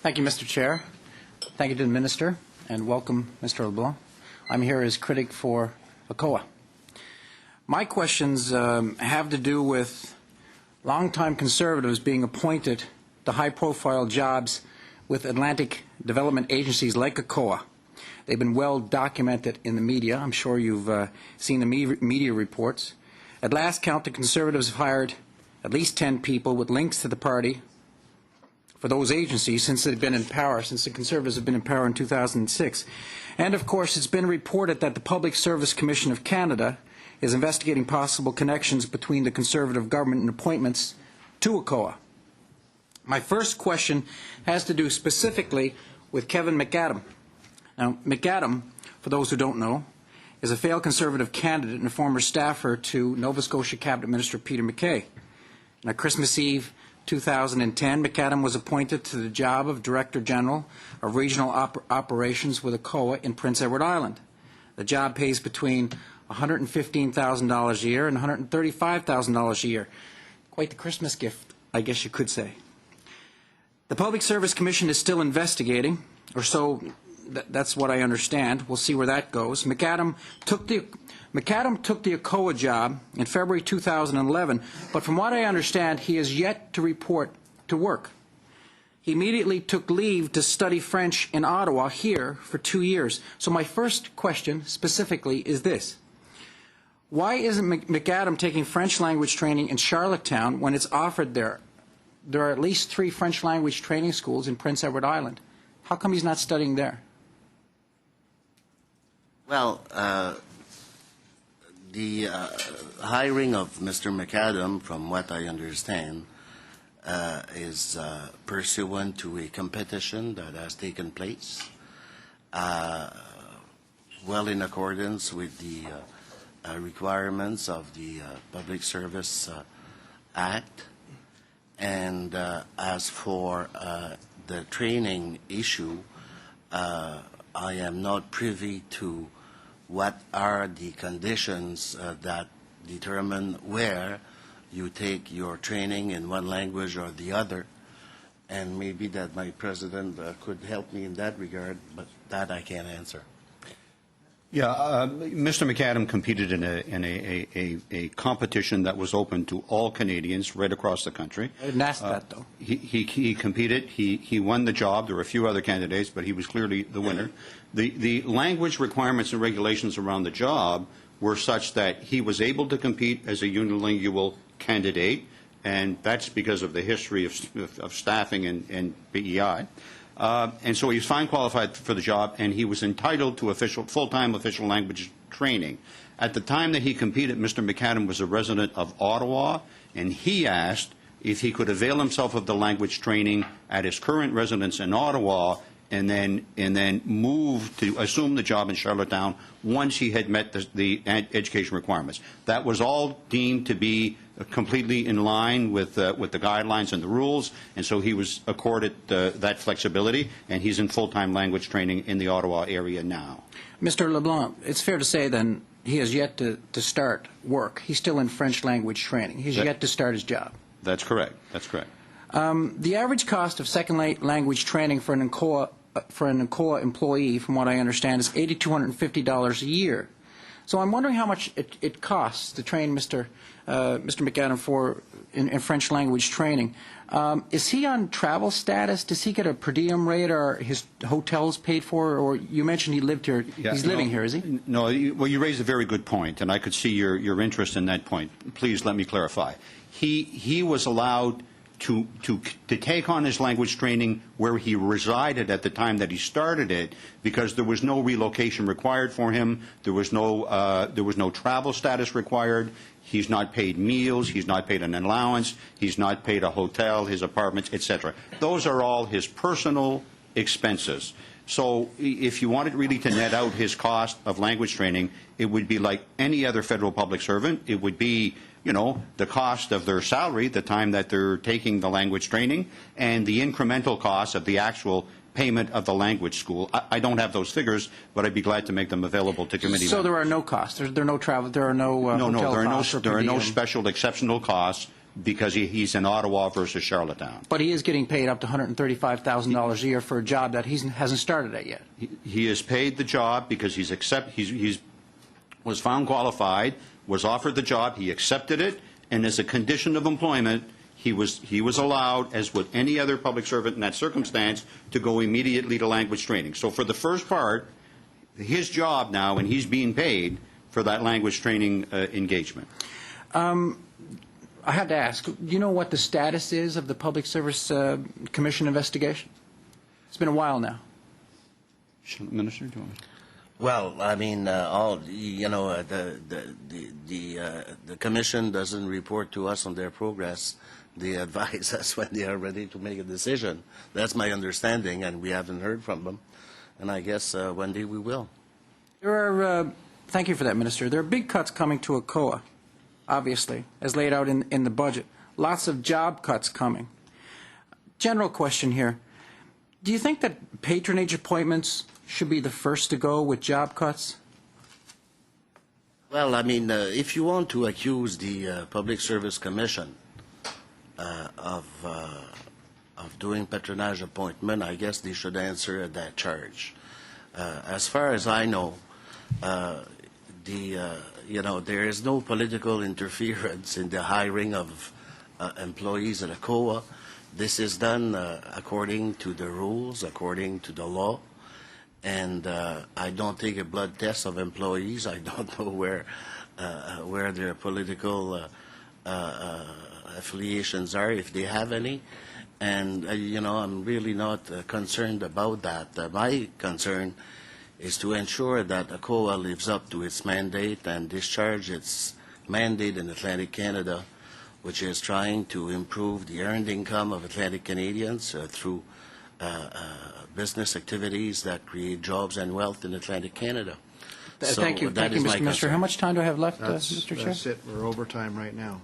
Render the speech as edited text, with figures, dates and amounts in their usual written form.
Thank you, Mr. Chair. Thank you to the Minister, and welcome, Mr. LeBlanc. I'm here as critic for ACOA. My questions have to do with longtime Conservatives being appointed to high-profile jobs with Atlantic development agencies like ACOA. They've been well documented in the media. I'm sure you've seen the media reports. At last count, the Conservatives have hired at least 10 people with links to the party for those agencies since they've been in power, since the Conservatives have been in power in 2006. And of course, it's been reported that the Public Service Commission of Canada is investigating possible connections between the Conservative government and appointments to ACOA. My first question has to do specifically with Kevin McAdam. Now, McAdam, for those who don't know, is a failed Conservative candidate and a former staffer to Nova Scotia Cabinet Minister Peter MacKay. On Christmas Eve 2010, McAdam was appointed to the job of Director General of Regional Operations with ACOA in Prince Edward Island. The job pays between $115,000 a year and $135,000 a year. Quite the Christmas gift, I guess you could say. The Public Service Commission is still investigating, or so that's what I understand. We'll see where that goes. McAdam took the ACOA job in February 2011, but from what I understand, he is yet to report to work. He immediately took leave to study French in Ottawa here for 2 years. So my first question specifically is this. Why isn't McAdam taking French language training in Charlottetown when it's offered there? There are at least 3 French language training schools in Prince Edward Island. How come he's not studying there? Well, the hiring of Mr. McAdam, from what I understand, is pursuant to a competition that has taken place, well in accordance with the requirements of the Public Service Act. And as for the training issue, I am not privy to what are the conditions that determine where you take your training in one language or the other. And maybe that my president could help me in that regard, but that I can't answer. Yeah, Mr. McAdam competed in a competition that was open to all Canadians right across the country. I didn't ask that, though. He competed. He won the job. There were a few other candidates, but he was clearly the winner. The language requirements and regulations around the job were such that he was able to compete as a unilingual candidate, and that's because of the history of staffing and PEI. And so he was fine qualified for the job, and he was entitled to full-time official language training. At the time that he competed, Mr. McAdam was a resident of Ottawa, and he asked if he could avail himself of the language training at his current residence in Ottawa and then move to assume the job in Charlottetown once he had met the education requirements. That was all deemed to be completely in line with the guidelines and the rules, and so he was accorded that flexibility, and he's in full-time language training in the Ottawa area now. Mr. LeBlanc, it's fair to say then he has yet to start work. He's still in French language training. He's yet to start his job. That's correct. That's correct. The average cost of second language training for an ACOA employee, from what I understand, is $8,250 a year. So I'm wondering how much it costs to train Mr. McAdam in French language training. Is he on travel status? Does he get a per diem rate, or his hotels paid for? Or you mentioned he lived here. Yeah, he's living here, is he? No. Well, you raised a very good point, and I could see your interest in that point. Please let me clarify. He was allowed to take on his language training where he resided at the time that he started it, because there was no relocation required for him. There was no travel status required. He's not paid meals. He's not paid an allowance. He's not paid a hotel, his apartments, etc. Those are all his personal expenses. So if you wanted really to net out his cost of language training, it would be like any other federal public servant. It would be, you know, the cost of their salary, the time that they're taking the language training, and the incremental cost of the actual payment of the language school. I don't have those figures, but I'd be glad to make them available to committee members. So there are no costs. There are no travel. There are no hotel costs. There are no special exceptional costs because he's in Ottawa versus Charlottetown. But he is getting paid up to $135,000 a year for a job that he hasn't started at yet. He is paid the job because he's was found qualified, was offered the job, he accepted it, and as a condition of employment, he was allowed, as with any other public servant in that circumstance, to go immediately to language training. So for the first part, his job now, and he's being paid for that language training engagement. I have to ask, do you know what the status is of the Public Service Commission investigation? It's been a while now. Minister, do you want me? Well, I mean, the commission doesn't report to us on their progress. They advise us when they are ready to make a decision. That's my understanding, and we haven't heard from them. And I guess one day we will. There are, thank you for that, Minister. There are big cuts coming to ACOA, obviously, as laid out in the budget. Lots of job cuts coming. General question here. Do you think that patronage appointments should be the first to go with job cuts? Well, I mean, if you want to accuse the Public Service Commission of doing patronage appointment, I guess they should answer that charge. As far as I know, there is no political interference in the hiring of employees at ACOA. This is done according to the rules, according to the law. And I don't take a blood test of employees. I don't know where their political affiliations are, if they have any. And, I'm really not concerned about that. My concern is to ensure that ACOA lives up to its mandate and discharge its mandate in Atlantic Canada, which is trying to improve the earned income of Atlantic Canadians through business activities that create jobs and wealth in Atlantic Canada. Thank you, Mr. Minister. How much time do I have left, Mr. Chair? That's it. We're over time right now.